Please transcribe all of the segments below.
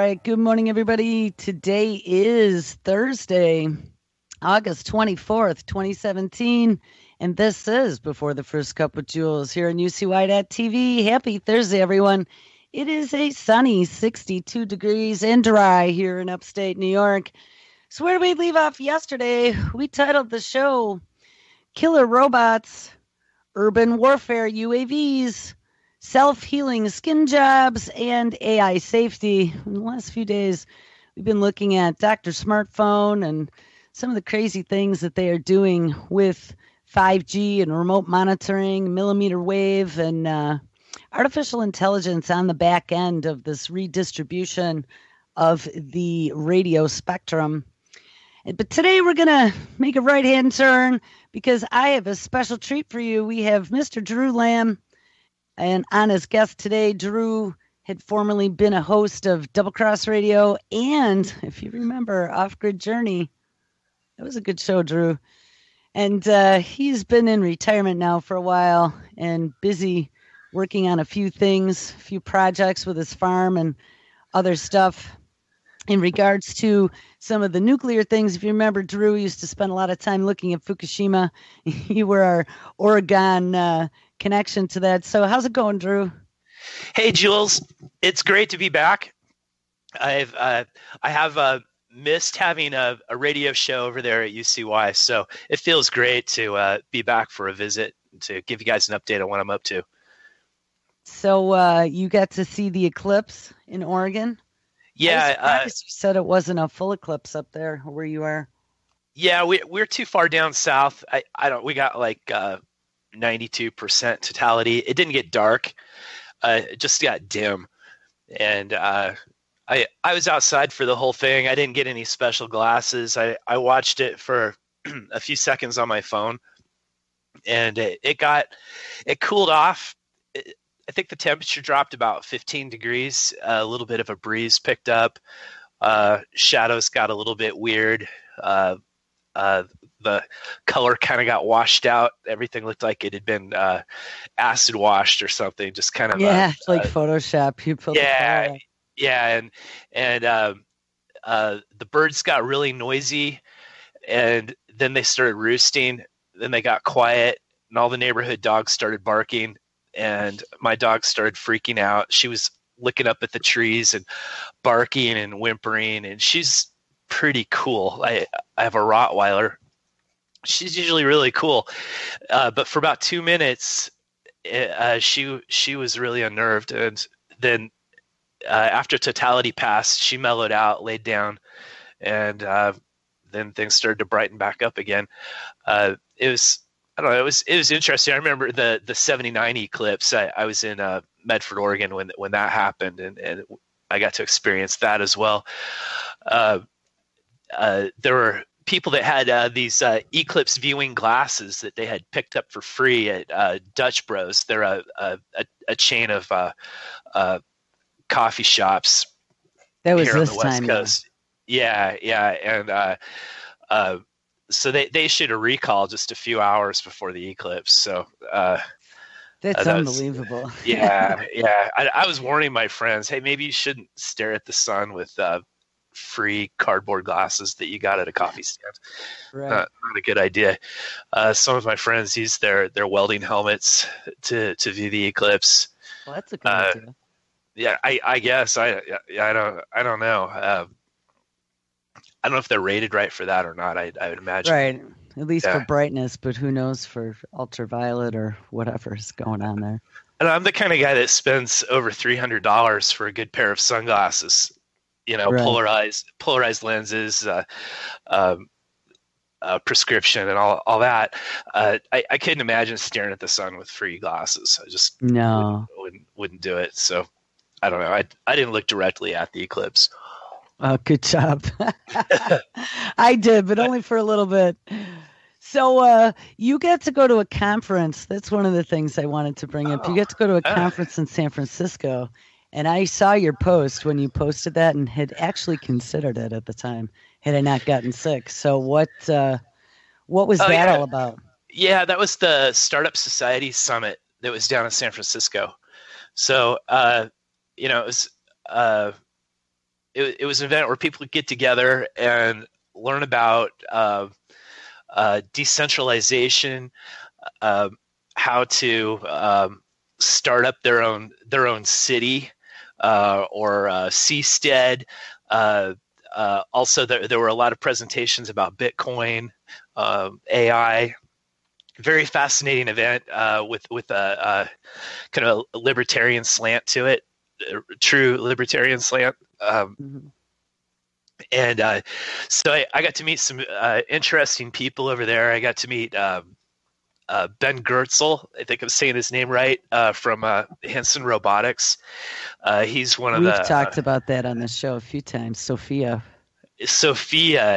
right. Good morning, everybody. Today is Thursday, August 24th, 2017. And this is Before the First Cup with Jules here on UCY.TV. Happy Thursday, everyone. It is a sunny 62 degrees and dry here in upstate New York. So where did we leave off yesterday? We titled the show Killer Robots, Urban Warfare UAVs, Self-Healing Skin Jobs, and AI Safety. In the last few days, we've been looking at Dr. Smartphone and some of the crazy things that they are doing with 5G and remote monitoring, millimeter wave, and artificial intelligence on the back end of this redistribution of the radio spectrum. But today we're going to make a right-hand turn because I have a special treat for you. We have Mr. Drew Lamb, and on as guest today, Drew had formerly been a host of Double Cross Radio and, if you remember, Off Grid Journey. That was a good show, Drew. And he's been in retirement now for a while and busy working on a few things, a few projects with his farm and other stuff. In regards to some of the nuclear things, if you remember, Drew used to spend a lot of time looking at Fukushima. You were our Oregon connection to that. So how's it going, Drew? Hey, Jules. It's great to be back. I have missed having a radio show over there at UCY, so it feels great to be back for a visit to give you guys an update on what I'm up to. So you got to see the eclipse in Oregon? Yeah, you said it wasn't a full eclipse up there where you are. Yeah, we're too far down south. I don't. We got like 92% totality. It didn't get dark. It just got dim, and I was outside for the whole thing. I didn't get any special glasses. I watched it for a few seconds on my phone, and it cooled off. I think the temperature dropped about 15 degrees. A little bit of a breeze picked up. Shadows got a little bit weird. The color kind of got washed out. Everything looked like it had been acid washed or something. Just kind of like Photoshop. You pulled and the birds got really noisy, and then they started roosting. Then they got quiet, and all the neighborhood dogs started barking. And my dog started freaking out. She was looking up at the trees and barking and whimpering, and she's pretty cool. I have a Rottweiler. She's usually really cool, but for about 2 minutes, she was really unnerved. And then after totality passed, she mellowed out, laid down, and then things started to brighten back up again. It was interesting. I remember the 79 eclipse. I was in Medford, Oregon when that happened, and I got to experience that as well. There were people that had these eclipse viewing glasses that they had picked up for free at Dutch Bros. They're a chain of coffee shops. That was here this on the West time. Coast. Yeah, and so they issued a recall just a few hours before the eclipse. So that's unbelievable. Yeah. I was warning my friends, hey, maybe you shouldn't stare at the sun with free cardboard glasses that you got at a coffee stand. Right. Not a good idea. Some of my friends use their welding helmets to view the eclipse. Well, that's a good idea. Yeah, I guess I don't know. I don't know if they're rated right for that or not. I would imagine. Right. At least for brightness, but who knows for ultraviolet or whatever is going on there. And I'm the kind of guy that spends over $300 for a good pair of sunglasses. You know, right. polarized lenses, prescription, and all that. I couldn't imagine staring at the sun with free glasses. I just wouldn't do it. So I don't know. I didn't look directly at the eclipse. Oh, good job. I did, but only for a little bit. So you get to go to a conference. That's one of the things I wanted to bring up. You get to go to a conference in San Francisco, and I saw your post when you posted that and had actually considered it at the time, had I not gotten sick. So what was that all about? Yeah, that was the Startup Society Summit that was down in San Francisco. So, it it was an event where people would get together and learn about decentralization, how to start up their own city or seastead. Also, there were a lot of presentations about Bitcoin, AI. Very fascinating event with a kind of a libertarian slant to it, true libertarian slant. And so I got to meet some interesting people over there. I got to meet Ben Gertzel, I think I'm saying his name right, from Hanson Robotics. He's one of We've talked about that on the show a few times. Sophia,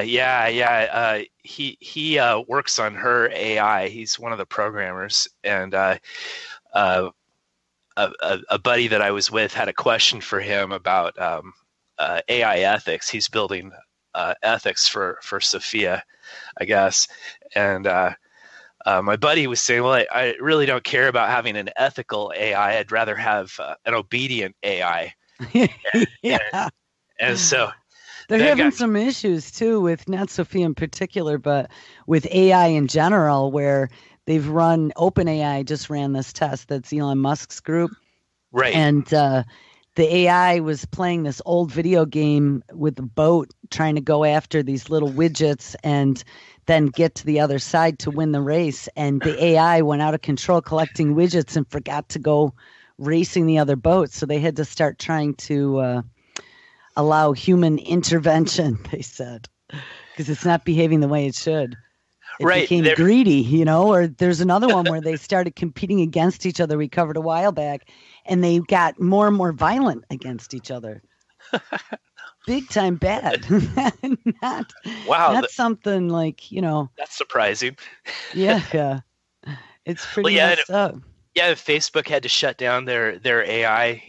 yeah. He works on her AI. He's one of the programmers, and a buddy that I was with had a question for him about AI ethics. He's building ethics for Sophia, I guess, and my buddy was saying, well, I really don't care about having an ethical AI. I'd rather have an obedient AI. Yeah. And so they're having some issues too with not Sophia in particular, but with AI in general, where they've run OpenAI just ran this test. That's Elon Musk's group. Right. And the AI was playing this old video game with a boat trying to go after these little widgets and then get to the other side to win the race. And the AI went out of control collecting widgets and forgot to go racing the other boats. So they had to start trying to allow human intervention, they said, because it's not behaving the way it should. It became greedy, or there's another one where they started competing against each other. We covered a while back, and they got more and more violent against each other. Big time bad. not something like, That's surprising. Yeah. It's pretty messed up. Yeah, Facebook had to shut down their AI,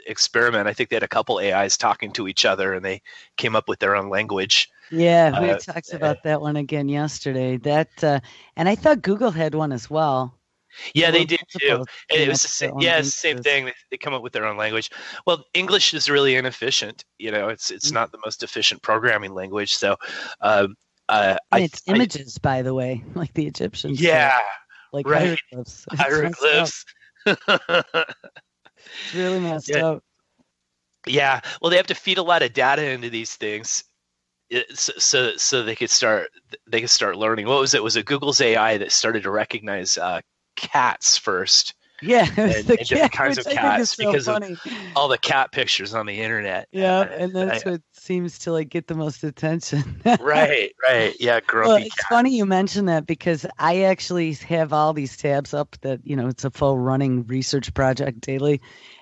experiment. I think they had a couple AIs talking to each other, and they came up with their own language. Yeah, we talked about that one again yesterday. And I thought Google had one as well. Yeah, they did too. It was the same thing. They come up with their own language. Well, English is really inefficient. It's not the most efficient programming language. So, it's images, by the way, like the Egyptians. Yeah. Like right. Hieroglyphs. It's really messed up. Yeah. Well, they have to feed a lot of data into these things, so they could start learning. What was it? Was it Google's AI that started to recognize cats first? Yeah, different kinds of cats because of all the cat pictures on the internet. Yeah, and that's what seems to get the most attention. Right. Yeah, grumpy it's funny you mention that because I actually have all these tabs up that, it's a full running research project daily.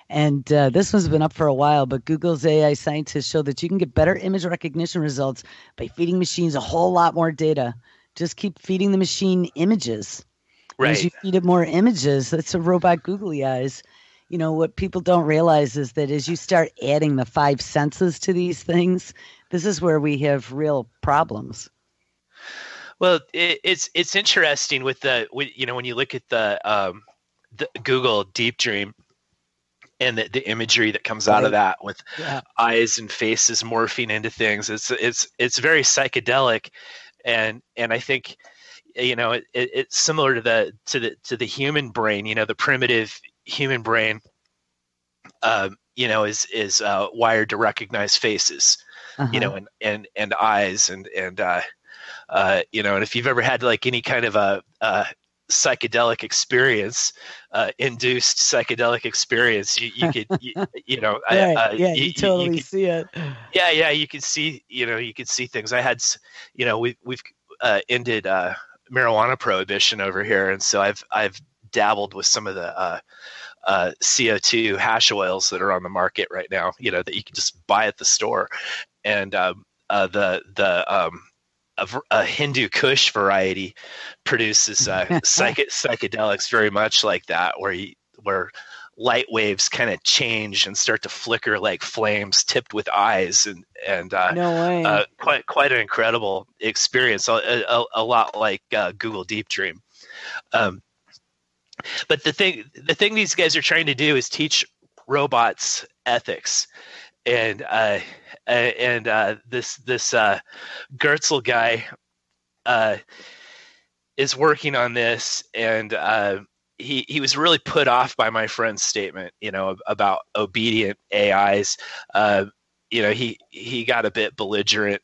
And this one's been up for a while, but Google's AI scientists show that you can get better image recognition results by feeding machines a whole lot more data. Just keep feeding the machine images. Right. As you feed it more images, that's a robot googly eyes. What people don't realize is that as you start adding the 5 senses to these things, this is where we have real problems. Well, it's interesting with when you look at the Google Deep Dream and the imagery that comes out of that with eyes and faces morphing into things. It's very psychedelic, and I think it's similar to the human brain. The primitive human brain is wired to recognize faces, and eyes and if you've ever had any kind of a psychedelic experience, induced psychedelic experience, you could you totally see it. Yeah, you can see things. I had we've ended marijuana prohibition over here, and so I've dabbled with some of the CO2 hash oils that are on the market right now, that you can just buy at the store, and a Hindu Kush variety produces psychedelics very much like that, where light waves kind of change and start to flicker like flames tipped with eyes, and no way. Quite an incredible experience, a lot like Google Deep Dream. But the thing these guys are trying to do is teach robots ethics, and this Gertzel guy is working on this, and he was really put off by my friend's statement, about obedient AIs. He got a bit belligerent,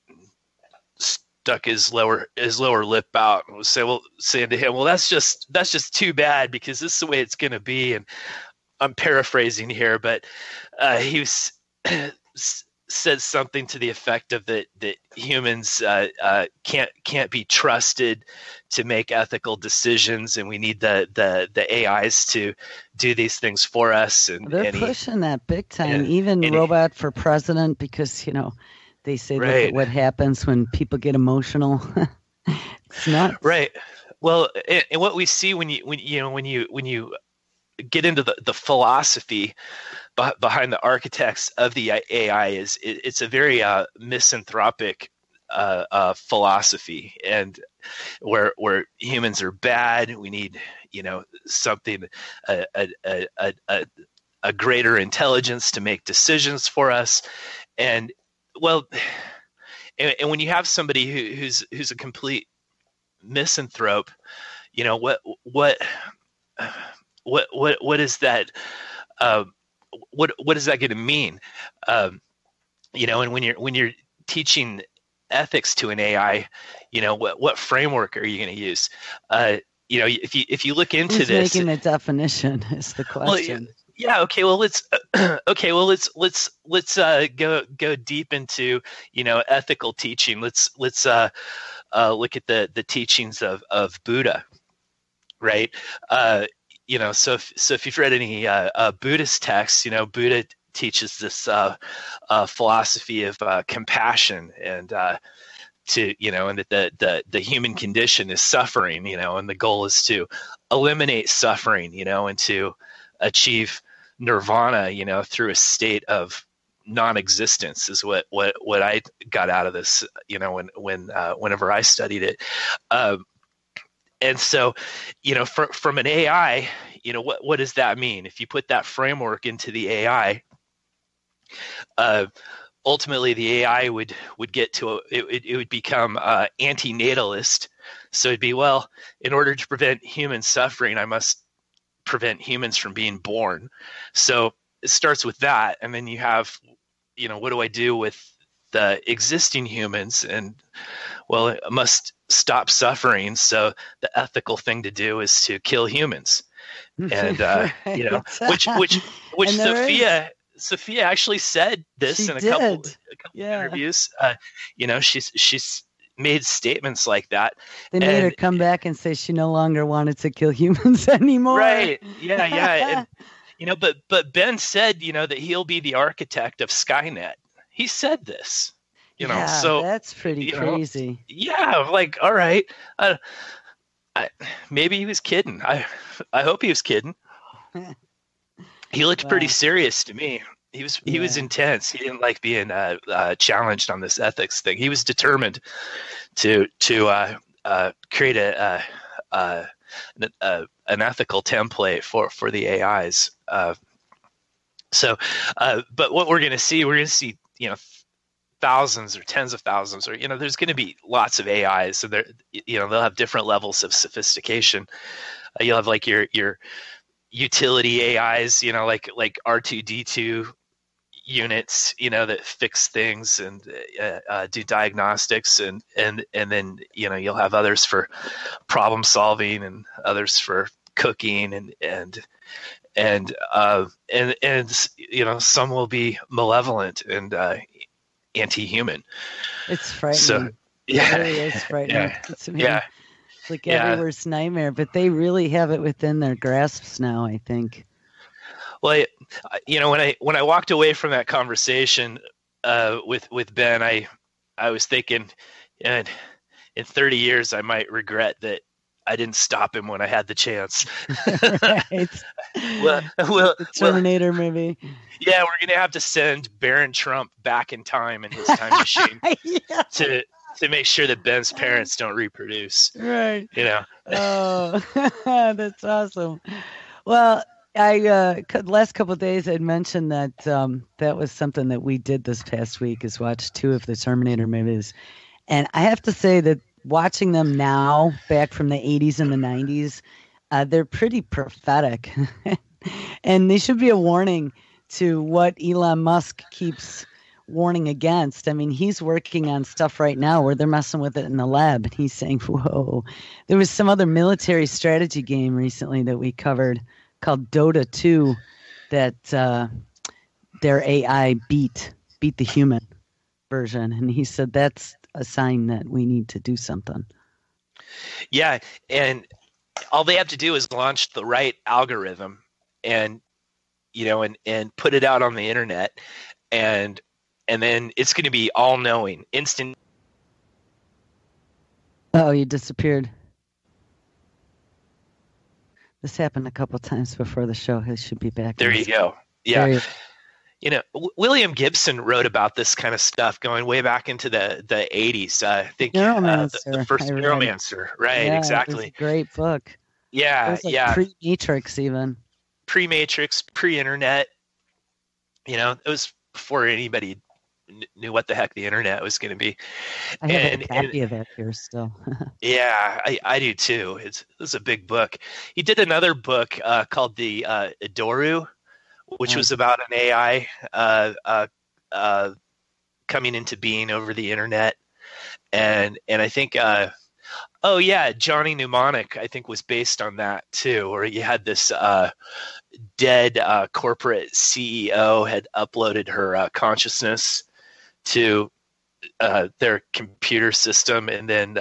stuck his lower lip out, and was saying to him, "Well, that's just too bad, because this is the way it's going to be." And I'm paraphrasing here, but he was said something to the effect of that humans can't be trusted to make ethical decisions, and we need the AIs to do these things for us. And they're pushing that big time, even robot for president, because they say look at what happens when people get emotional. It's nuts. Right. Well, and what we see when you get into the philosophy behind the architects of the AI is it's a very misanthropic philosophy, and where humans are bad. We need something, a greater intelligence to make decisions for us. And and when you have somebody who's a complete misanthrope, what is that? What is that going to mean? And when you're teaching ethics to an AI, what framework are you going to use? If you look into Who's this, making the definition is the question. Well, yeah. Okay. Well, let's go deep into ethical teaching. Let's look at the teachings of Buddha, right? So if you've read any Buddhist texts, Buddha teaches this philosophy of compassion, and and that the human condition is suffering, and the goal is to eliminate suffering, and to achieve nirvana, through a state of non-existence, is what I got out of this, whenever I studied it. And so, from an AI, what does that mean? If you put that framework into the AI, ultimately the AI would get to it would become antinatalist. So it'd be, well, in order to prevent human suffering, I must prevent humans from being born. So it starts with that, and then you have, what do I do with the existing humans? And well, it must stop suffering. So the ethical thing to do is to kill humans. And which Sophia actually said this in a couple interviews. She's made statements like that. They made her come back and say she no longer wanted to kill humans anymore. Right. Yeah. And, but Ben said, that he'll be the architect of Skynet. He said this. So that's pretty crazy. Like, all right, maybe he was kidding. I hope he was kidding. He looked pretty serious to me. He was intense. He didn't like being challenged on this ethics thing. He was determined to create an ethical template for the AIs. But what we're going to see, thousands or tens of thousands, or there's going to be lots of AIs, so they'll have different levels of sophistication. You'll have like your utility AIs, like R2D2 units, that fix things and do diagnostics, and then you'll have others for problem solving, and others for cooking, and some will be malevolent and anti-human. It's frightening. So, it really is frightening. It's like every worst nightmare, but they really have it within their grasps now, I think. Well, when I walked away from that conversation with Ben, I was thinking, in 30 years I might regret that I didn't stop him when I had the chance. Right. The Terminator movie. Yeah, we're gonna have to send Barron Trump back in time in his time machine to make sure that Ben's parents don't reproduce. Right. Oh, that's awesome. Well, last couple of days I'd mentioned that that was something that we did this past week is watch 2 of the Terminator movies. And I have to say that watching them now, back from the 80s and the 90s, they're pretty prophetic. And they should be a warning to what Elon Musk keeps warning against. I mean, he's working on stuff right now where they're messing with it in the lab. And he's saying, whoa. There was some other military strategy game recently that we covered called Dota 2 that their AI beat the human version. And he said that's a sign that we need to do something. Yeah, and all they have to do is launch the right algorithm and put it out on the internet, and then it's going to be all-knowing, instant. Oh, you disappeared. This happened a couple times before the show. He should be back. There you go. Yeah. William Gibson wrote about this kind of stuff going way back into the 80s. I think the first Neuromancer. Right, yeah, exactly. It was a great book. Yeah, it was like pre-Matrix even. Pre-Matrix, pre-internet. It was before anybody knew what the heck the internet was going to be. I have a copy of it here still. Yeah, I do too. It's a big book. He did another book called the Adoru, which was about an AI coming into being over the internet, and I think Johnny Mnemonic I think was based on that too, where you had this dead corporate CEO had uploaded her consciousness to their computer system, and then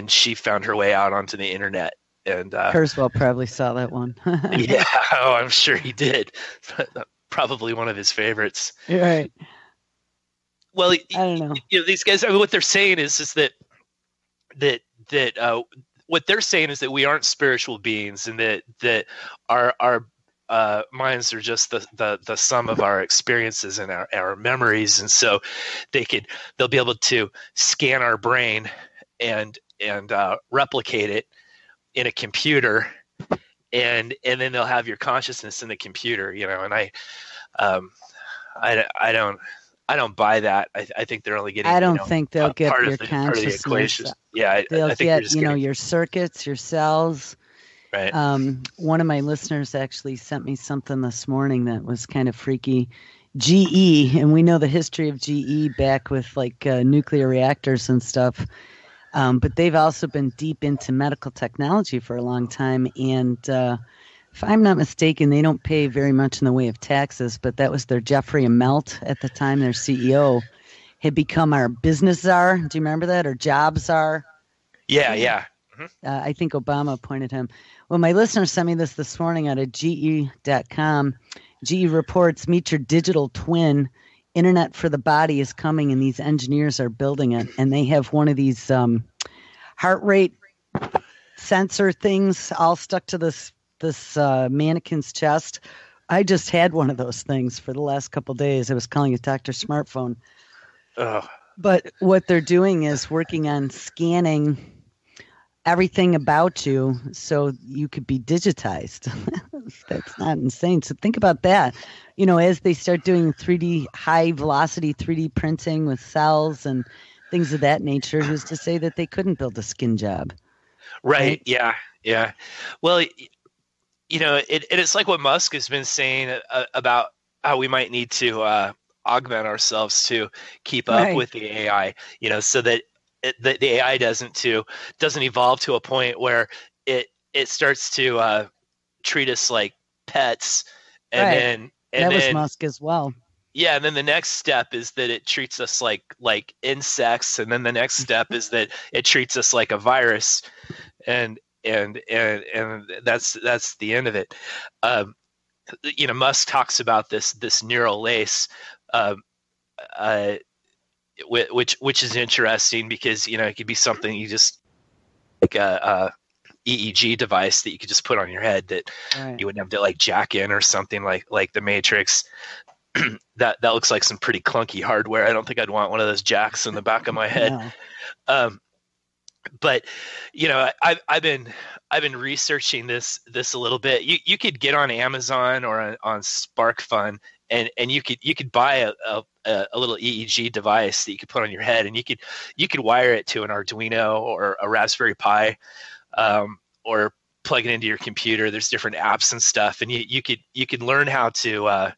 she found her way out onto the internet. And Kurzweil probably saw that one. Yeah, I'm sure he did. Probably one of his favorites. Right. Well, I don't know. These guys. I mean, what they're saying is that what they're saying is that we aren't spiritual beings, and that our minds are just the sum of our experiences and our memories, and so they'll be able to scan our brain and replicate it in a computer, and then they'll have your consciousness in the computer, and I don't buy that. I think they're only getting. I don't think they'll get your consciousness. Yeah, they'll get your circuits, your cells. Right. One of my listeners actually sent me something this morning that was kind of freaky. GE, and we know the history of GE back with like nuclear reactors and stuff. But they've also been deep into medical technology for a long time. And if I'm not mistaken, they don't pay very much in the way of taxes, but that was their Jeffrey Immelt at the time, their CEO, had become our business czar. Do you remember that? Or job czar? Yeah, yeah. Mm-hmm. I think Obama appointed him. Well, my listener sent me this morning out of GE.com. GE reports, meet your digital twin. Internet for the body is coming, and these engineers are building it. And they have one of these heart rate sensor things all stuck to this mannequin's chest. I just had one of those things for the last couple of days. I was calling it Dr. Smartphone. Oh. But what they're doing is working on scanning everything about you so you could be digitized. That's not insane. So think about that. As they start doing 3D, high velocity 3D printing with cells and things of that nature, who's to say that they couldn't build a skin job? Right. Yeah. Yeah. Well, it's like what Musk has been saying about how we might need to augment ourselves to keep up with the AI, so that the AI doesn't evolve to a point where it starts to treat us like pets, and then was Musk as well. Yeah, and then the next step is that it treats us like insects, and then the next step is that it treats us like a virus, and that's the end of it. Musk talks about this neural lace, which is interesting because it could be something you just like a EEG device that you could just put on your head that you wouldn't have to like jack in or something like the Matrix. that looks like some pretty clunky hardware. I don't think I'd want one of those jacks in the back of my head. No. But I've been researching this a little bit. You could get on Amazon or on SparkFun, and you could buy a little EEG device that you could put on your head, and you could wire it to an Arduino or a Raspberry Pi, or plug it into your computer. There's different apps and stuff, and you could learn how to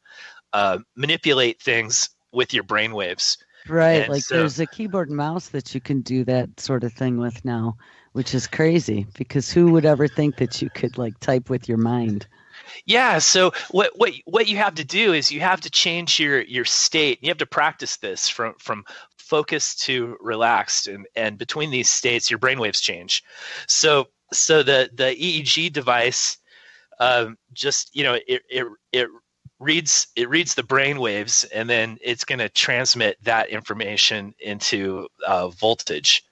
manipulate things with your brainwaves. Right. And Like so, there's a keyboard and mouse that you can do that sort of thing with now, which is crazy because who would ever think that you could like type with your mind? yeah. So what you have to do is you have to change your state. You have to practice this from focused to relaxed, and between these states, your brainwaves change. So the EEG device, just it reads the brain waves, and then it's going to transmit that information into voltage.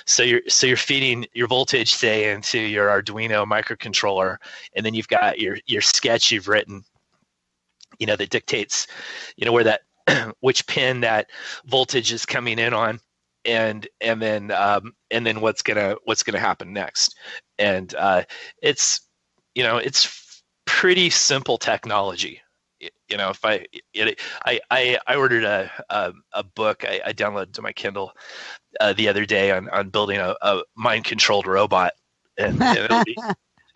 So you're feeding your voltage, say, into your Arduino microcontroller, and then you've got your sketch you've written, that dictates, where that which pin that voltage is coming in on, and then what's gonna happen next. And it's pretty simple technology. If I ordered a book I downloaded to my Kindle the other day on building a mind controlled robot, and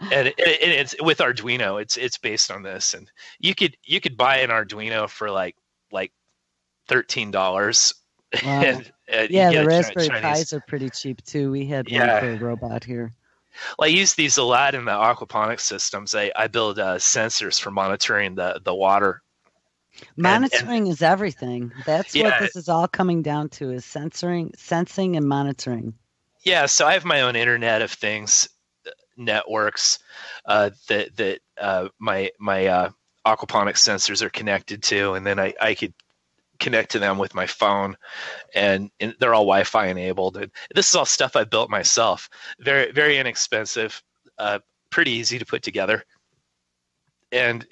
it's with Arduino. It's based on this, and you could buy an Arduino for like $13. Wow. And you Yeah, get the a Raspberry Chinese. Pis are pretty cheap too. We had one Yeah. for a robot here. Well, I use these a lot in the aquaponics systems. I build sensors for monitoring the water. And Monitoring is everything. That's what yeah, this is all coming down to is sensing and monitoring. yeah. So I have my own Internet of Things networks that my aquaponics sensors are connected to, and then I could connect to them with my phone, and they're all Wi-Fi enabled. And this is all stuff I built myself. Very, very inexpensive, pretty easy to put together, and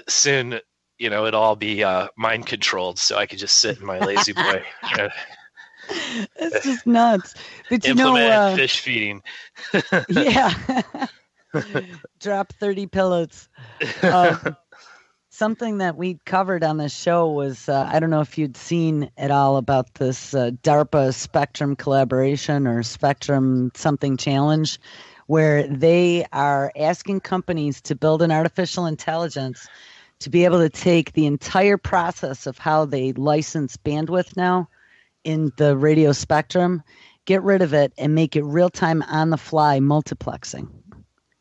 soon, it'll all be mind controlled, so I could just sit in my lazy boy, It's just nuts. But implement fish feeding. yeah, drop 30 pellets. Something that we covered on the show was I don't know if you'd seen at all about this DARPA Spectrum collaboration or Spectrum something challenge, where they are asking companies to build an artificial intelligence to be able to take the entire process of how they license bandwidth now in the radio spectrum, get rid of it, and make it real-time on-the-fly multiplexing,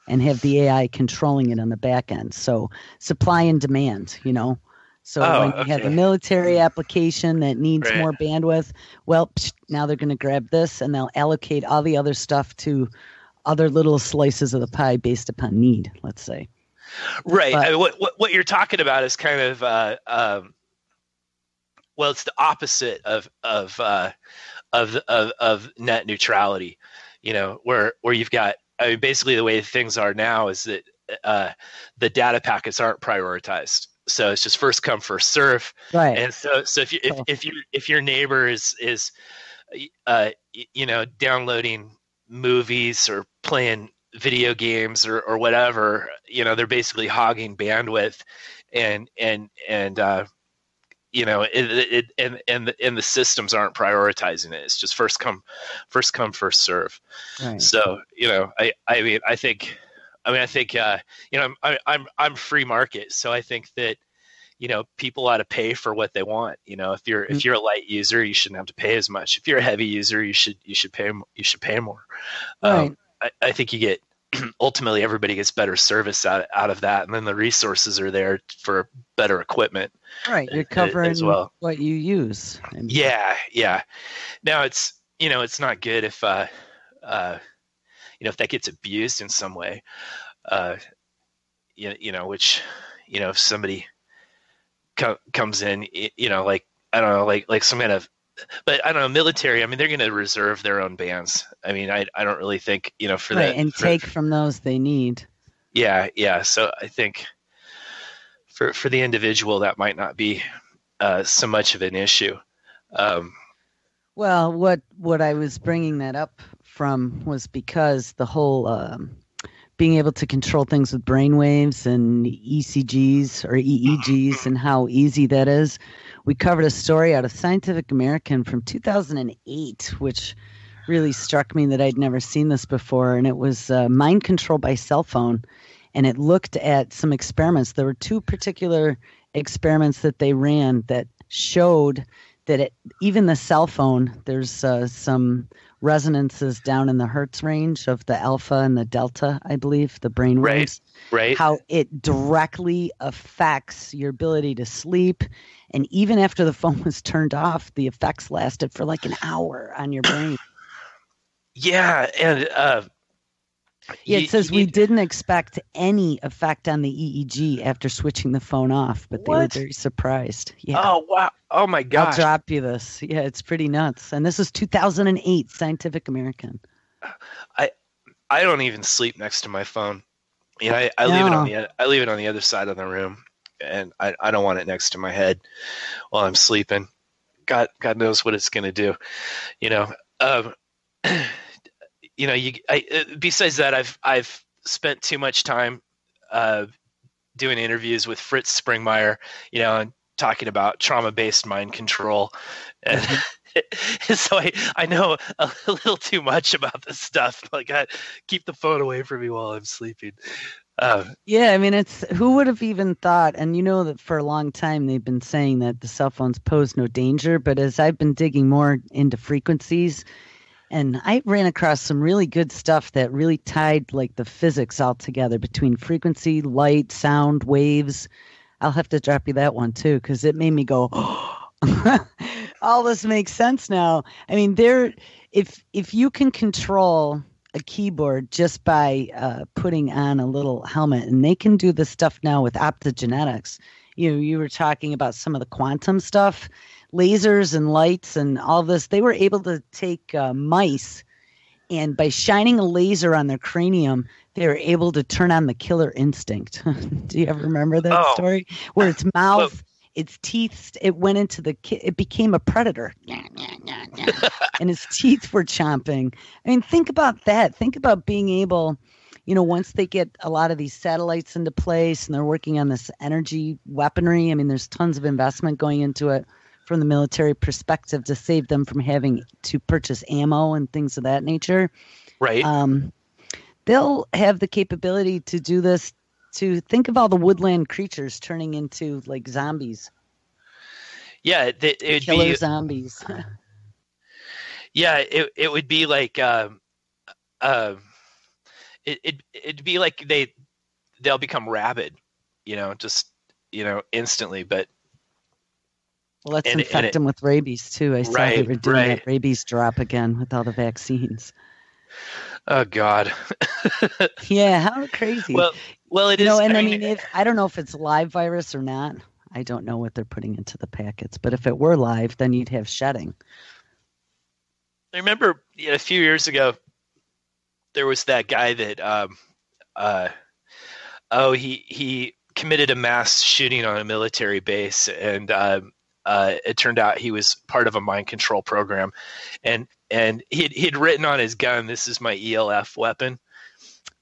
and have the AI controlling it on the back end. So supply and demand, So when you have a military application that needs more bandwidth, well, now they're going to grab this and they'll allocate all the other stuff to other little slices of the pie based upon need, let's say. Right. What you're talking about is kind of well, it's the opposite of net neutrality. Where you've got, basically the way things are now is that the data packets aren't prioritized, so it's just first come first serve. Right. And so if your neighbor is downloading movies or playing video games or whatever, they're basically hogging bandwidth, and the systems aren't prioritizing it. It's just first come first serve. Right. So I think I'm free market, so I think that people ought to pay for what they want. If you're a light user, you shouldn't have to pay as much. If you're a heavy user, you should pay more. Right. I think you get ultimately everybody gets better service out of that, and then the resources are there for better equipment. Right, you're covering as well what you use. Yeah. Now it's not good if if that gets abused in some way. Which if somebody comes in, like I don't know, like some kind of. But I don't know, military, they're going to reserve their own bands. I don't really think, for right, that. And take from those they need. Yeah. So I think for the individual, that might not be so much of an issue. Well, what I was bringing that up from was because the whole being able to control things with brainwaves and ECGs or EEGs and how easy that is. We covered a story out of Scientific American from 2008, which really struck me that I'd never seen this before. And it was mind control by cell phone. And it looked at some experiments. There were two particular experiments that they ran that showed that even the cell phone, there's some resonances down in the hertz range of the alpha and the delta, I believe, the brain waves. Right. How it directly affects your ability to sleep. And even after the phone was turned off, the effects lasted for like an hour on your brain. Yeah, and it says we didn't expect any effect on the EEG after switching the phone off, but they were very surprised. Yeah. Oh, wow. Oh, my gosh. I'll drop you this. Yeah, it's pretty nuts. And this is 2008, Scientific American. I don't even sleep next to my phone. You know, I leave it on the other side of the room, and I don't want it next to my head while I'm sleeping. God knows what it's going to do. You know, you know, besides that, I've spent too much time doing interviews with Fritz Springmeier, you know, and talking about trauma-based mind control. And so I know a little too much about this stuff. Like, keep the phone away from me while I'm sleeping. Yeah, I mean, who would have even thought, and you know that for a long time they've been saying that the cell phones pose no danger, but as I've been digging more into frequencies, and I ran across some really good stuff that really tied like the physics all together between frequency, light, sound, waves. I'll have to drop you that one too, because it made me go, oh, all this makes sense now. I mean, if you can control a keyboard just by putting on a little helmet, and they can do this stuff now with optogenetics. You were talking about some of the quantum stuff, lasers and lights and all this. They were able to take mice, and by shining a laser on their cranium, they were able to turn on the killer instinct. Do you ever remember that story? Where its mouth, its teeth, it went into it became a predator. And its teeth were chomping. I mean, think about that. Think about being able, once they get a lot of these satellites into place and they're working on this energy weaponry. I mean, there's tons of investment going into it from the military perspective to save them from having to purchase ammo and things of that nature. Right. They'll have the capability to do this, to think of all the woodland creatures turning into like zombies. Yeah, it'd killer be zombies. Yeah, it would be like it'd be like they'll become rabid, instantly. But let's infect them with rabies too. I saw they were doing that rabies drop again with all the vaccines. Oh God. Yeah, how crazy. Well, it is. And I mean, I don't know if it's live virus or not. I don't know what they're putting into the packets, but if it were live, then you'd have shedding. I remember a few years ago, there was that guy that, he committed a mass shooting on a military base, and it turned out he was part of a mind control program, and he'd written on his gun, "This is my ELF weapon."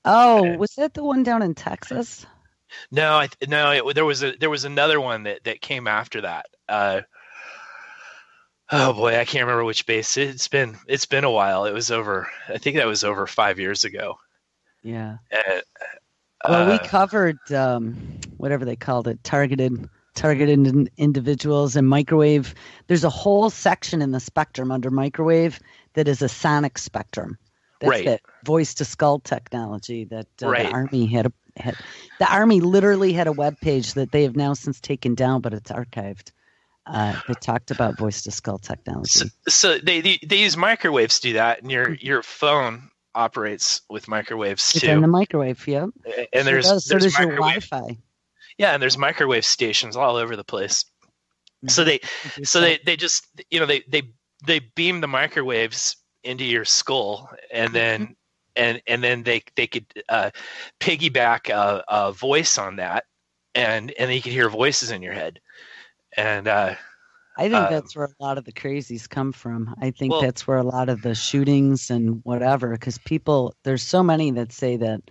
Oh, was that the one down in Texas? No, there was another one that came after that. Oh boy, I can't remember which base. It's been a while. I think that was over 5 years ago. Yeah. Well, we covered whatever they called it, targeted individuals and microwave. There's a whole section in the spectrum under microwave that is a sonic spectrum. That's that voice to skull technology that the Army had. The Army literally had a web page that they have now since taken down, but it's archived. That talked about voice to skull technology. So they use microwaves to do that, and your phone operates with microwaves too. Within the microwave, yeah. And there's your Wi-Fi. Yeah, and there's microwave stations all over the place. Mm-hmm. So they just they beam the microwaves into your skull, and then and then they could piggyback a voice on that, and then you could hear voices in your head. And I think that's where a lot of the crazies come from. I think Well, that's where a lot of the shootings and whatever, because there's so many that say that,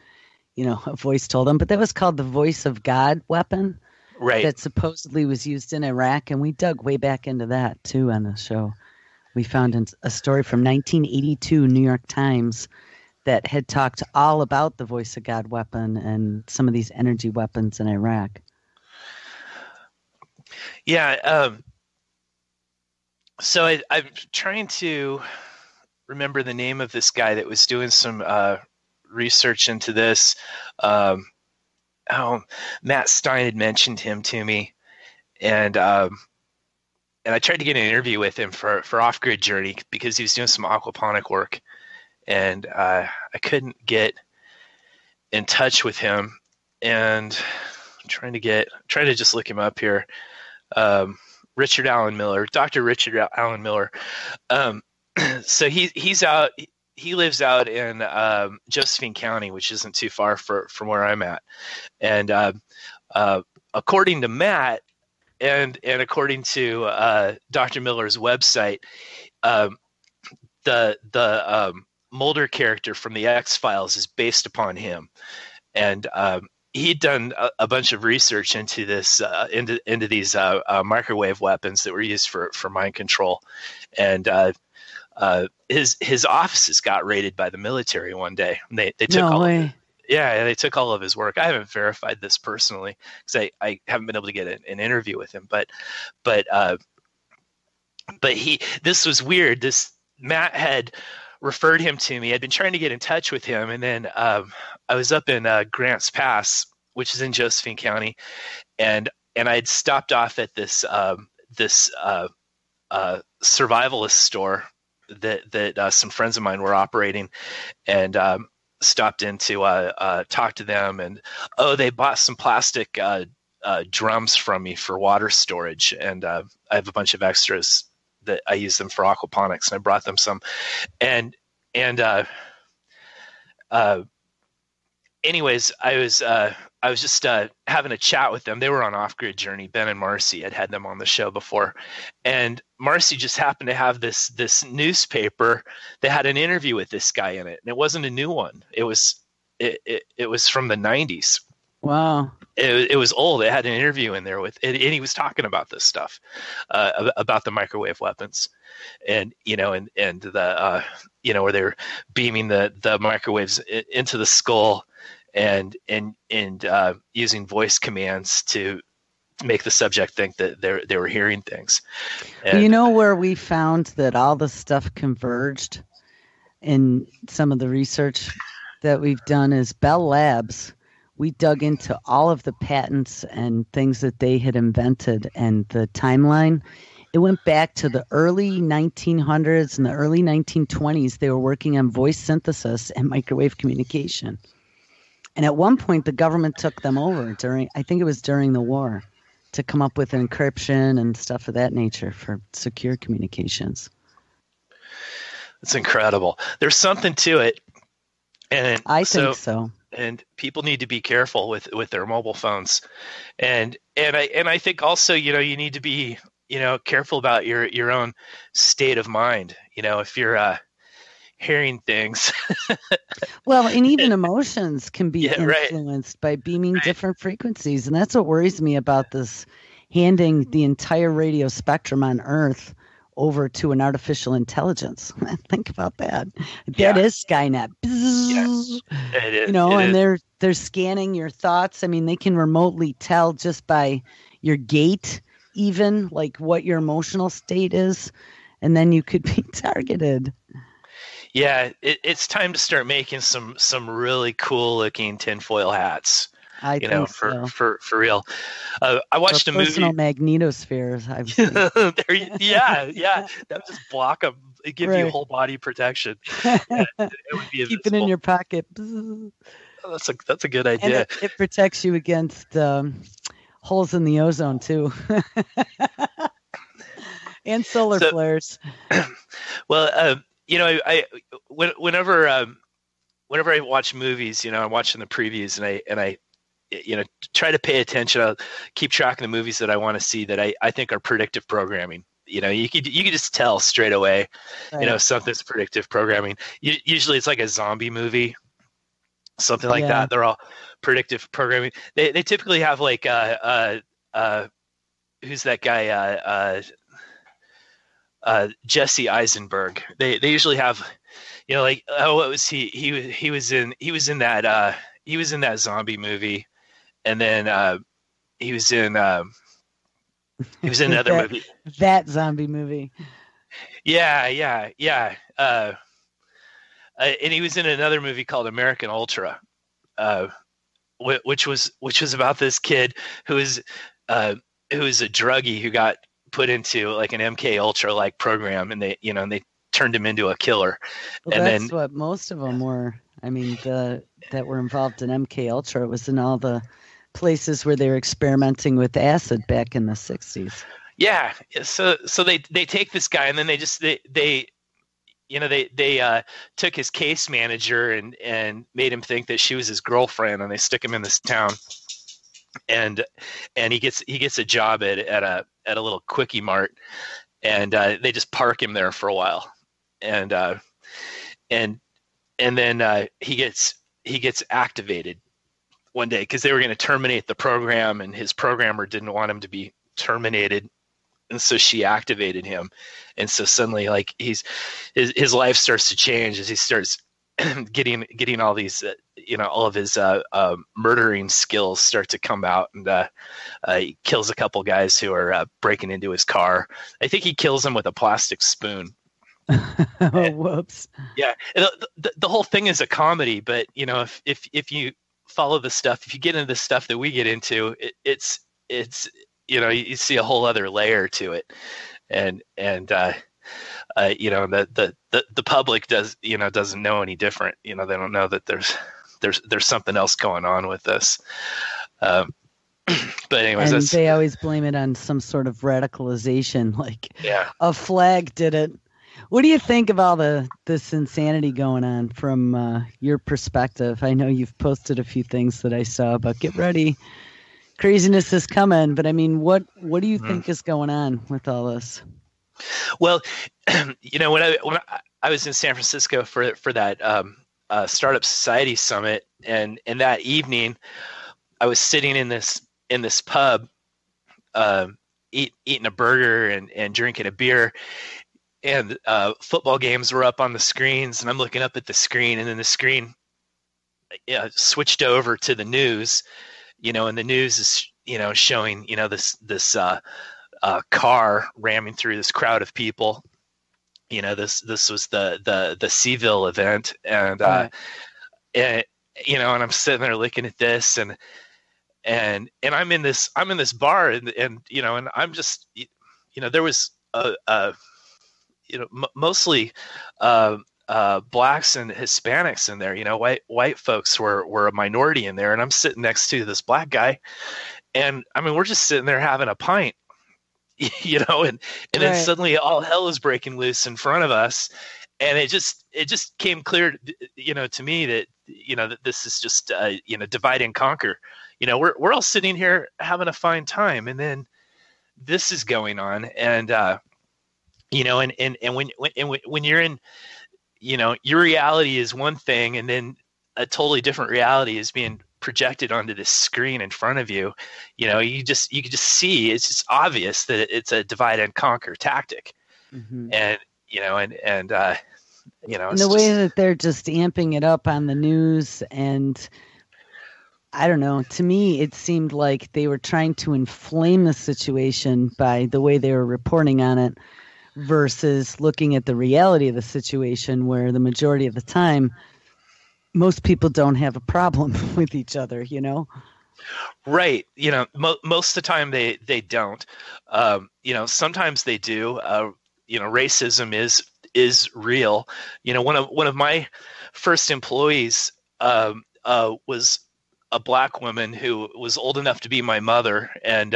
a voice told them, but that was called the voice of God weapon right. that supposedly was used in Iraq. And we dug way back into that too on the show. We found a story from 1982 New York Times that had talked all about the voice of God weapon and some of these energy weapons in Iraq. Yeah. So I'm trying to remember the name of this guy that was doing some research into this. Matt Stein had mentioned him to me, and I tried to get an interview with him for Off Grid Journey because he was doing some aquaponic work, and I couldn't get in touch with him. And I'm trying to just look him up here. Richard Allen Miller, Dr. Richard Allen Miller. So he's out. He lives out in Josephine County, which isn't too far from where I'm at. And according to Matt, and according to Dr. Miller's website, the Mulder character from the X-Files is based upon him. And he'd done a bunch of research into this, into these microwave weapons that were used for mind control, and his offices got raided by the military one day. They took No all way. of it. Yeah, they took all of his work. I haven't verified this personally because I haven't been able to get an interview with him. But this was weird. This Matt had referred him to me. I'd been trying to get in touch with him, and then I was up in Grants Pass, which is in Josephine County, and I'd stopped off at this survivalist store that some friends of mine were operating, and stopped in to talk to them. And they bought some plastic drums from me for water storage, and I have a bunch of extras that I use them for aquaponics, and I brought them some. And anyways, I was just having a chat with them. They were on Off Grid Journey. Ben and Marcy had them on the show before, and Marcy just happened to have this newspaper that had an interview with this guy in it, and it wasn't a new one. It was from the 90s. Wow. It was old. It had an interview in there with, and he was talking about this stuff, about the microwave weapons, and the where they're beaming the microwaves into the skull, and using voice commands to make the subject think that they were hearing things. And, where we found that all the stuff converged in some of the research that we've done is Bell Labs. We dug into all of the patents and things that they had invented and the timeline. It went back to the early 1900s and the early 1920s. They were working on voice synthesis and microwave communication. And at one point, the government took them over I think it was during the war, to come up with encryption and stuff of that nature for secure communications. It's incredible. There's something to it. And I think so. And people need to be careful with their mobile phones. And I think also, you need to be, careful about your own state of mind. If you're hearing things. Well, and even emotions can be right. influenced by beaming different frequencies. And that's what worries me about this, handing the entire radio spectrum on Earth over to an artificial intelligence. Think about that. That is Skynet. Yes, it is. And they're scanning your thoughts. I mean, they can remotely tell just by your gait, even like what your emotional state is, and then you could be targeted. Yeah, it's time to start making some really cool looking tinfoil hats. I think so. for real. I watched a movie. Personal magnetospheres. I've seen. Yeah. That would just block them. It gives you whole body protection. It would be keep it in your pocket. That's a good idea. And it protects you against holes in the ozone too, and solar flares. Well, whenever I watch movies, I'm watching the previews, and I try to pay attention. I'll keep track of the movies that I want to see that I think are predictive programming. you could just tell straight away, Right. something's predictive programming. Usually it's like a zombie movie, something like Yeah. that. They're all predictive programming. They typically have like who's that guy? Jesse Eisenberg. They usually have, like, oh, what was he? He was in that zombie movie, and then he was in another movie. That zombie movie. Yeah. And he was in another movie called American Ultra, which was about this kid who is a druggie who got put into like an MK Ultra like program, and they turned him into a killer. Well, and that's then what most of them were. I mean, that were involved in MK Ultra was in all the places where they were experimenting with acid back in the 60s. yeah, so they take this guy, and then they took his case manager and made him think that she was his girlfriend, and they stick him in this town, and he gets a job at a little quickie mart, and they just park him there for a while, and then he gets activated one day because they were going to terminate the program, and his programmer didn't want him to be terminated, and so she activated him, and so suddenly, like, his life starts to change as he starts getting all these all of his murdering skills start to come out, and he kills a couple guys who are breaking into his car. I think he kills them with a plastic spoon. Oh, whoops. Yeah, the whole thing is a comedy, but if you follow the stuff, if you get into the stuff that we get into, it's you see a whole other layer to it, and the public doesn't know any different. They don't know that there's something else going on with this. But anyways, and they always blame it on some sort of radicalization, like a flag did it. What do you think of all this insanity going on from your perspective? I know you've posted a few things that I saw, but get ready. Craziness is coming. But I mean, what do you think is going on with all this? Well, when I was in San Francisco for that Startup Society Summit, and that evening, I was sitting in this pub, eating a burger and drinking a beer, and football games were up on the screens, and I'm looking up at the screen, and then the screen switched over to the news, and the news is showing this car ramming through this crowd of people. This was the Seville event, and and I'm sitting there looking at this, and I'm in this bar, and I'm just there was mostly blacks and Hispanics in there. White folks were a minority in there, and I'm sitting next to this black guy, and I mean, we're just sitting there having a pint, and then suddenly all hell is breaking loose in front of us, and it just came clear, to me that that this is just divide and conquer. We're all sitting here having a fine time, and then this is going on, and and when you're in, your reality is one thing, and then a totally different reality is being projected onto this screen in front of you. You can just see, it's just obvious that it's a divide and conquer tactic. Mm-hmm. And the way that they're just amping it up on the news, and I don't know, to me it seemed like they were trying to inflame the situation by the way they were reporting on it, versus looking at the reality of the situation, where the majority of the time most people don't have a problem with each other, Right. Most of the time they don't. Sometimes they do. Racism is real. One of my first employees was a black woman who was old enough to be my mother, and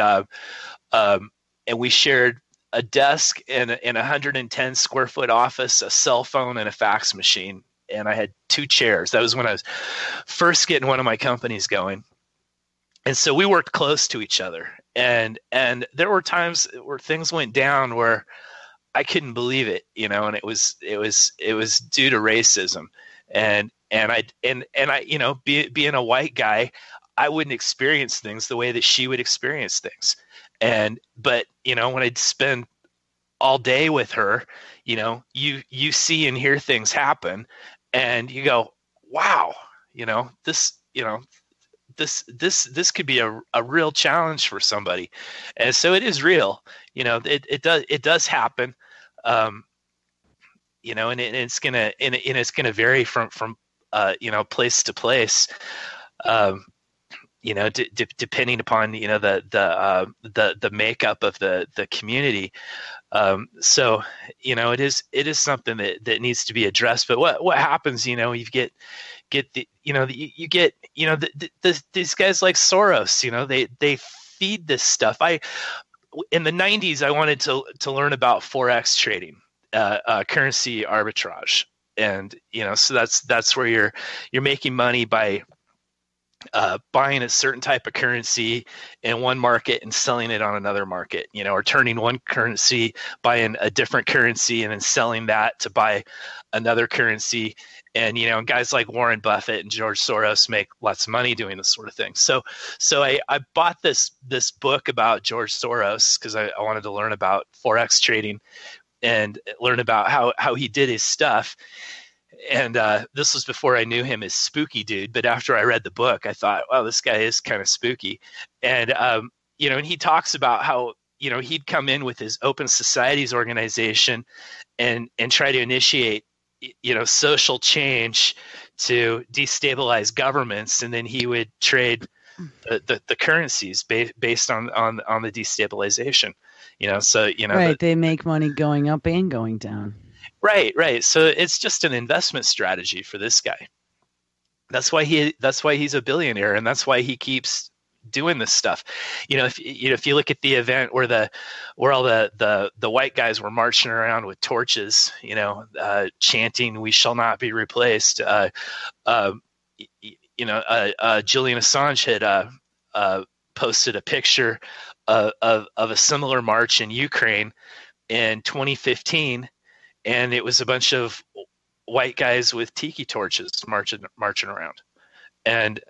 we shared a desk in a 110 square foot office, a cell phone, and a fax machine. And I had 2 chairs. That was when I was first getting one of my companies going. And so we worked close to each other. and there were times where things went down where I couldn't believe it, and it was due to racism, and I, being a white guy, I wouldn't experience things the way that she would experience things, but when I'd spend all day with her, you see and hear things happen, and you go, wow, this, this could be a real challenge for somebody, and so it is real. It does happen. And it's gonna vary from place to place. Depending upon the makeup of the community. So it is something that needs to be addressed. But what happens? You get these guys like Soros. They feed this stuff. In the 90s, I wanted to learn about forex trading, currency arbitrage, and so that's where you're making money by buying a certain type of currency in one market and selling it on another market, or turning one currency, buying a different currency and then selling that to buy another currency. And, guys like Warren Buffett and George Soros make lots of money doing this sort of thing. So I bought this book about George Soros because I wanted to learn about Forex trading and learn about how he did his stuff. And this was before I knew him as Spooky Dude. But after I read the book, I thought, wow, this guy is kind of spooky. And, and he talks about how, he'd come in with his Open Societies organization and try to initiate, social change to destabilize governments. And then he would trade the currencies based on the destabilization, Right. They make money going up and going down. Right. So it's just an investment strategy for this guy. That's why he's a billionaire, and that's why he keeps doing this stuff. If you look at the event where all the white guys were marching around with torches, chanting "We shall not be replaced." Julian Assange had posted a picture of a similar march in Ukraine in 2015. And it was a bunch of white guys with tiki torches marching around and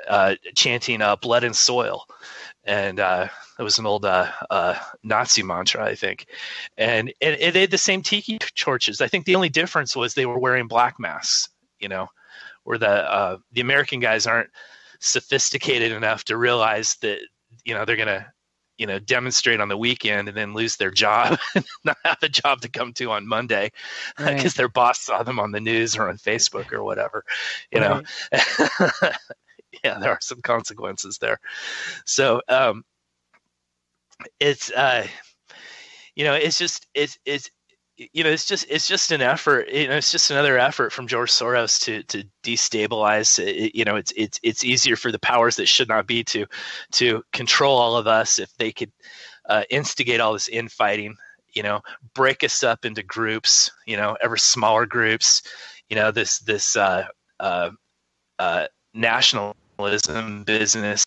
chanting "blood and soil." And it was an old Nazi mantra, I think. And they had the same tiki torches. I think the only difference was they were wearing black masks, where the American guys aren't sophisticated enough to realize that, they're going to, demonstrate on the weekend and then lose their job and not have a job to come to on Monday because their boss saw them on the news or on Facebook or whatever, know. Yeah, there are some consequences there. So it's it's just an effort. It's just another effort from George Soros to destabilize. It's easier for the powers that should not be to control all of us if they could instigate all this infighting. Break us up into groups. Ever smaller groups. This nationalism business.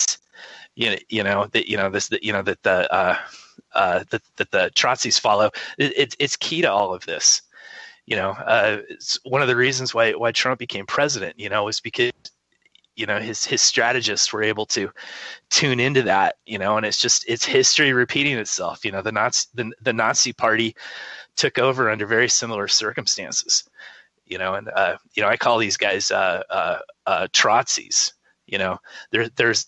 That the Trotskys follow. It's key to all of this. It's one of the reasons why Trump became president. Was because his strategists were able to tune into that. And it's history repeating itself. The Nazi Party took over under very similar circumstances. I call these guys Trotskys.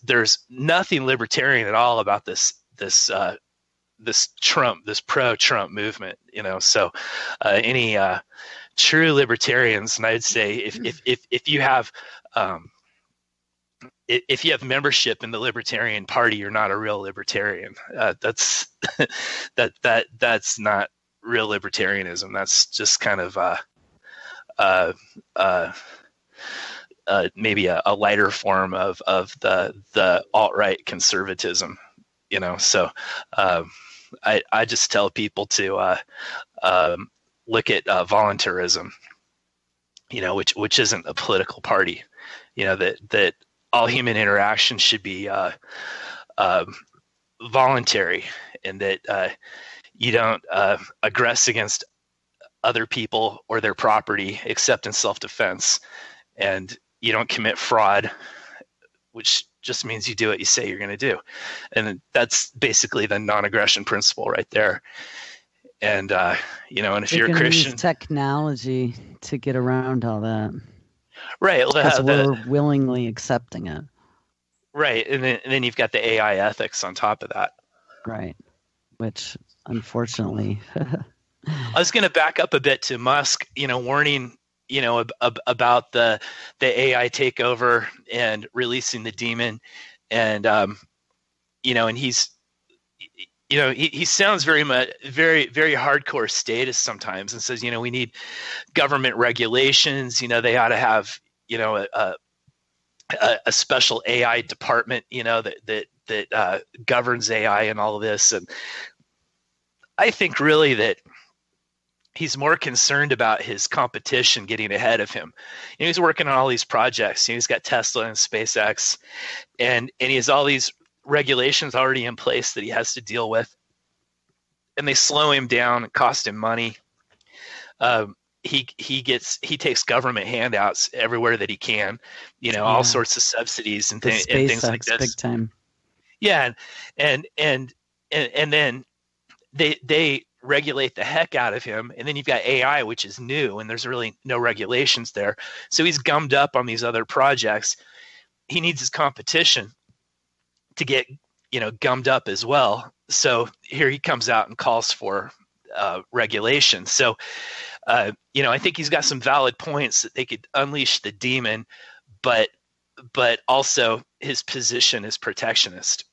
There's nothing libertarian at all about this pro-Trump movement, So any true libertarians, and I'd say if you have membership in the Libertarian Party, you're not a real libertarian. That's not real libertarianism. That's just kind of maybe a lighter form of the alt-right conservatism. So I just tell people to look at voluntarism, which isn't a political party, that all human interaction should be voluntary, and that you don't aggress against other people or their property except in self-defense, and you don't commit fraud, which just means you do what you say you're going to do. And that's basically the non-aggression principle right there. And, and if you're a Christian, use technology to get around all that. Right. Because we're willingly accepting it. Right. And then you've got the AI ethics on top of that. Right. Which, unfortunately. I was going to back up a bit to Musk, warning, about the AI takeover and releasing the demon. And, and he's, he sounds very hardcore statist sometimes, and says, we need government regulations. They ought to have, a special AI department, that governs AI and all of this. And I think really that he's more concerned about his competition getting ahead of him. He's working on all these projects. He's got Tesla and SpaceX, and he has all these regulations already in place that he has to deal with, and they slow him down and cost him money. He takes government handouts everywhere that he can, all sorts of subsidies and things like this. Big time. Yeah, and then they regulate the heck out of him, and then you've got AI, which is new, and there's really no regulations there. So he's gummed up on these other projects. He needs his competition to get gummed up as well. So here he comes out and calls for regulation. So I think he's got some valid points that they could unleash the demon, but also his position is protectionist.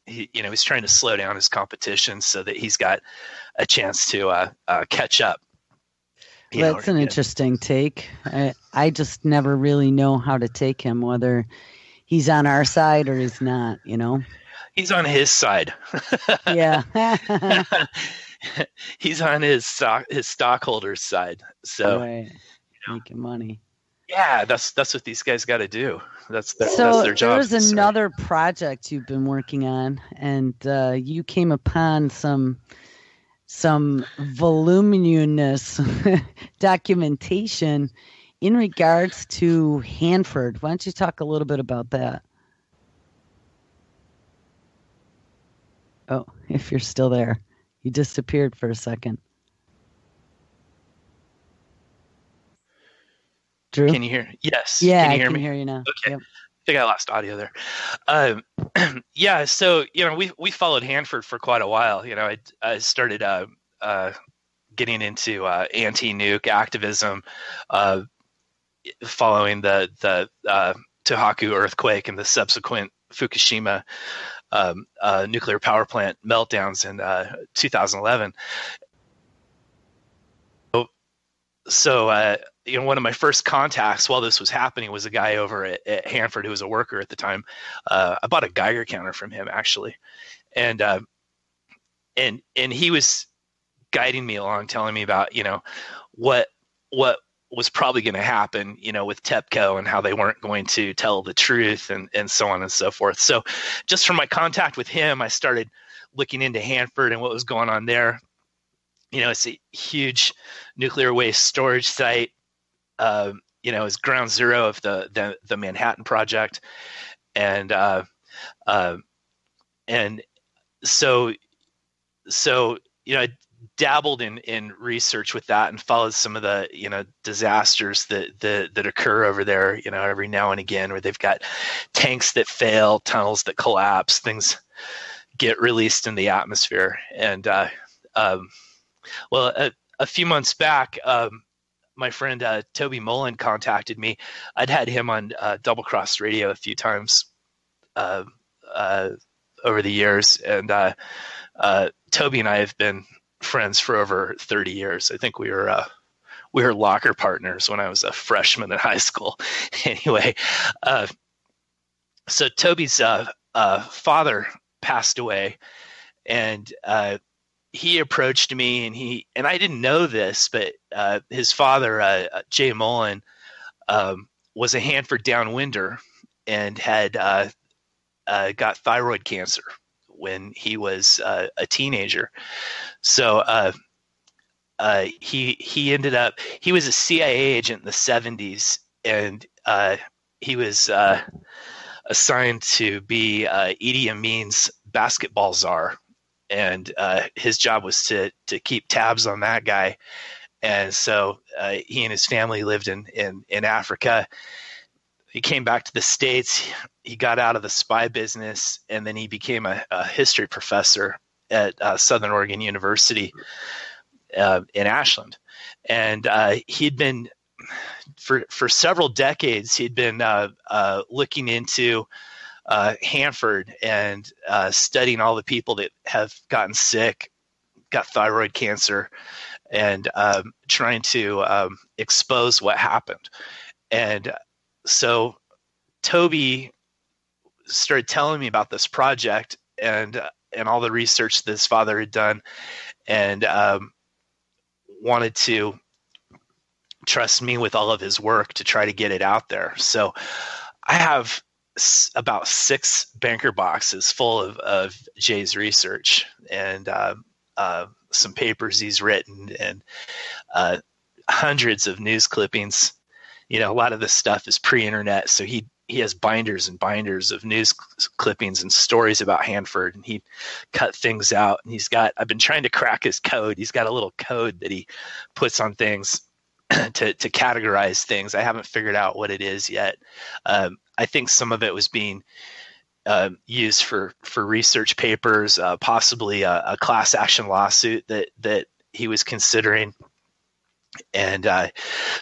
He's trying to slow down his competition so that he's got a chance to catch up. That's an interesting take. I just never really know how to take him, whether he's on our side or he's not, He's on his side. Yeah. He's on his stockholders' side. So right. Making money. Yeah, that's what these guys got to do. That's their job. There's another project you've been working on, and you came upon some voluminous documentation in regards to Hanford. Why don't you talk a little bit about that? Oh, if you're still there. You disappeared for a second. Drew? Can you hear? Yes. Yeah, can you hear I can me? hear you now. Okay. Yep. I think I lost audio there. Yeah, so we followed Hanford for quite a while. I started getting into anti-nuke activism following the Tohoku earthquake and the subsequent Fukushima nuclear power plant meltdowns in 2011. So one of my first contacts while this was happening was a guy over at Hanford who was a worker at the time. I bought a Geiger counter from him actually, and he was guiding me along, telling me about what was probably going to happen, with TEPCO and how they weren't going to tell the truth and so on and so forth. So just from my contact with him, I started looking into Hanford and what was going on there. It's a huge nuclear waste storage site. It's ground zero of the Manhattan Project. And so I dabbled in research with that and followed some of the disasters that occur over there every now and again, where they've got tanks that fail, tunnels that collapse, things get released in the atmosphere. And a few months back, my friend Toby Mullen contacted me. I'd had him on Double Cross Radio a few times over the years, and Toby and I have been friends for over 30 years. I think we were locker partners when I was a freshman in high school. Anyway, so Toby's father passed away, and he approached me, and I didn't know this, but his father, Jay Mullen, was a Hanford downwinder and had got thyroid cancer when he was a teenager. So he ended up, he was a CIA agent in the 70s, and he was assigned to be Idi Amin's basketball czar, and his job was to keep tabs on that guy. And so he and his family lived in Africa. He came back to the States. He got out of the spy business, and then he became a history professor at Southern Oregon University in Ashland. And he'd been, for several decades, he'd been looking into Hanford and studying all the people that have gotten sick, got thyroid cancer, and trying to expose what happened. And so Toby started telling me about this project and all the research that his father had done, and wanted to trust me with all of his work to try to get it out there. So I have about 6 banker boxes full of Jay's research, and some papers he's written, and hundreds of news clippings. A lot of this stuff is pre-internet, so he has binders and binders of news clippings and stories about Hanford, and he cut things out. And I've been trying to crack his code. He's got a little code that he puts on things to categorize things. I haven't figured out what it is yet. I think some of it was being used for research papers, possibly a class action lawsuit that he was considering. And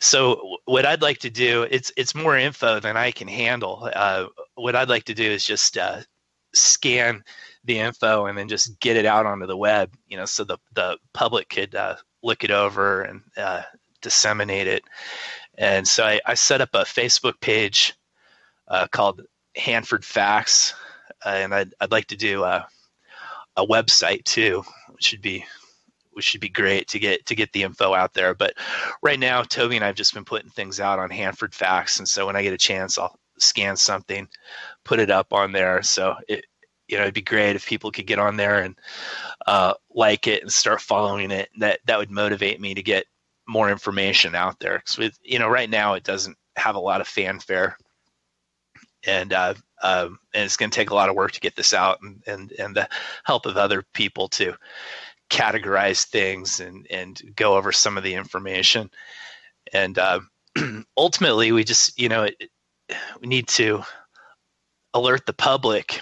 so what I'd like to do, it's more info than I can handle. What I'd like to do is just scan the info and then just get it out onto the web, so the public could look it over and disseminate it. And so I set up a Facebook page called Hanford Facts, and I'd like to do a website too, which should be great to get the info out there. But right now, Toby and I have just been putting things out on Hanford Facts, and so when I get a chance, I'll scan something, put it up on there. So it'd be great if people could get on there and like it and start following it. That would motivate me to get more information out there. Because right now it doesn't have a lot of fanfare, and it's going to take a lot of work to get this out, and the help of other people to categorize things and go over some of the information. And ultimately, we just we need to alert the public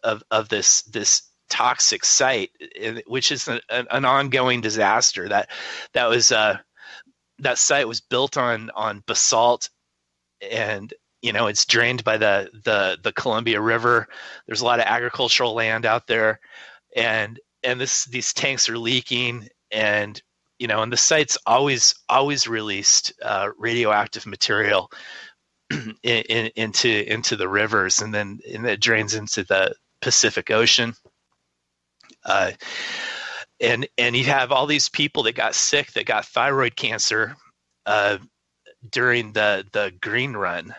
of this toxic site, which is an ongoing disaster. That site was built on basalt, and it's drained by the Columbia River. There's a lot of agricultural land out there, and these tanks are leaking, and and the site's always released radioactive material into the rivers, and it drains into the Pacific Ocean. And you have all these people that got sick, that got thyroid cancer during the Green Run,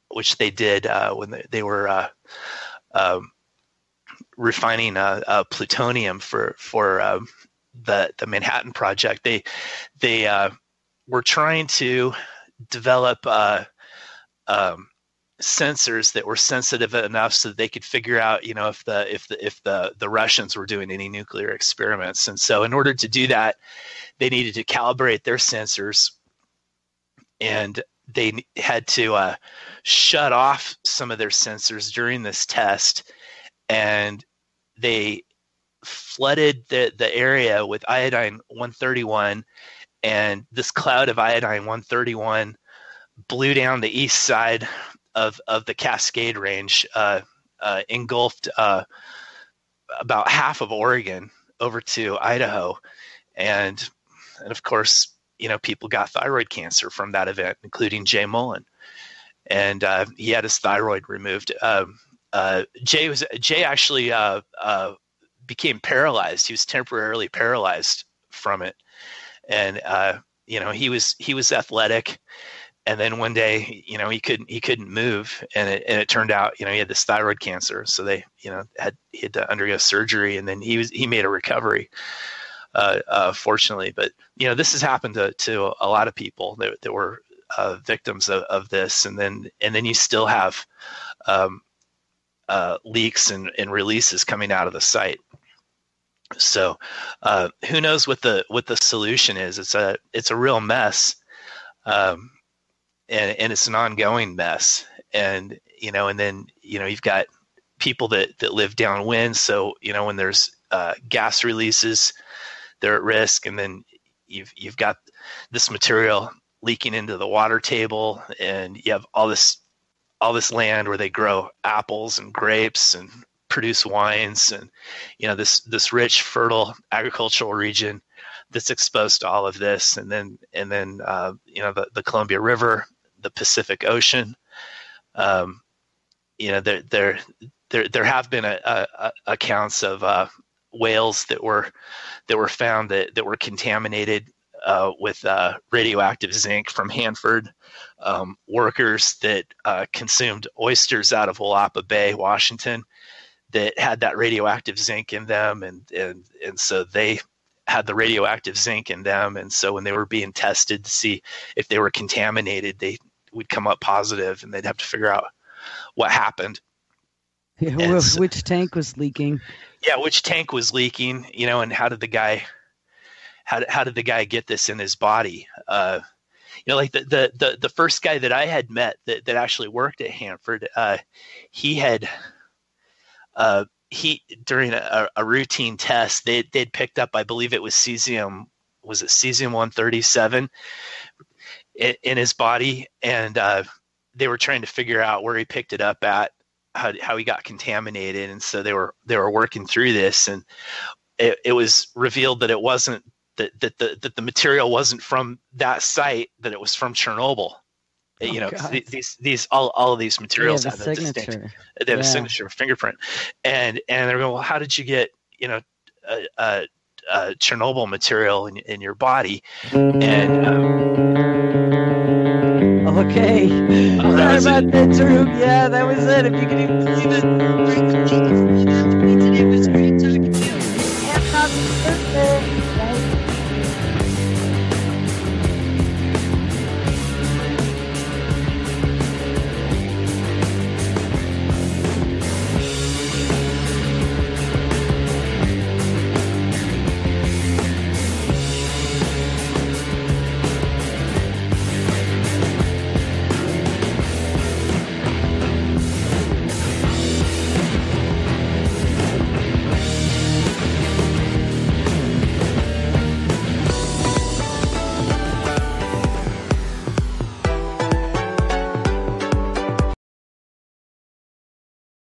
which they did when they were refining plutonium for the Manhattan Project. They were trying to develop sensors that were sensitive enough so that they could figure out, if the Russians were doing any nuclear experiments. And so, in order to do that, they needed to calibrate their sensors, and they had to shut off some of their sensors during this test, and they flooded the area with iodine 131, and this cloud of iodine 131 blew down the east side of the Cascade Range, engulfed about half of Oregon over to Idaho, and of course, people got thyroid cancer from that event, including Jay Mullen, and he had his thyroid removed. Jay actually became paralyzed. He was temporarily paralyzed from it, and he was athletic, and then one day, he couldn't move, and it turned out, he had this thyroid cancer. So they, he had to undergo surgery, and then he made a recovery, fortunately. But this has happened to a lot of people that were victims of this, and then you still have leaks and releases coming out of the site. So who knows what the solution is? It's a real mess, and it's an ongoing mess. And and then you've got people that live downwind. So when there's gas releases, they're at risk. And then you've got this material leaking into the water table, and you have all this land where they grow apples and grapes and produce wines, and this rich, fertile agricultural region that's exposed to all of this. And then the Columbia River, the Pacific Ocean. There have been accounts of whales that were found that were contaminated with radioactive zinc from Hanford. Workers that consumed oysters out of Willapa Bay, Washington, that had that radioactive zinc in them, and so they had the radioactive zinc in them, and so when they were being tested to see if they were contaminated, they would come up positive, and they'd have to figure out what happened. Yeah, which tank was leaking? Yeah, which tank was leaking? And how did the guy get this in his body? Like the first guy that I had met that actually worked at Hanford, he during a routine test, they'd picked up, I believe it was cesium 137 in his body, and they were trying to figure out where he picked it up at, how he got contaminated, and so they were working through this, and it was revealed that it wasn't that the material wasn't from that site, that it was from Chernobyl. These all of these materials have a signature. They have a signature, fingerprint, and they're going, well, how did you get Chernobyl material in your body? And okay, sorry about that, Drew. Yeah, that was it. If you can even believe it. Today was great talking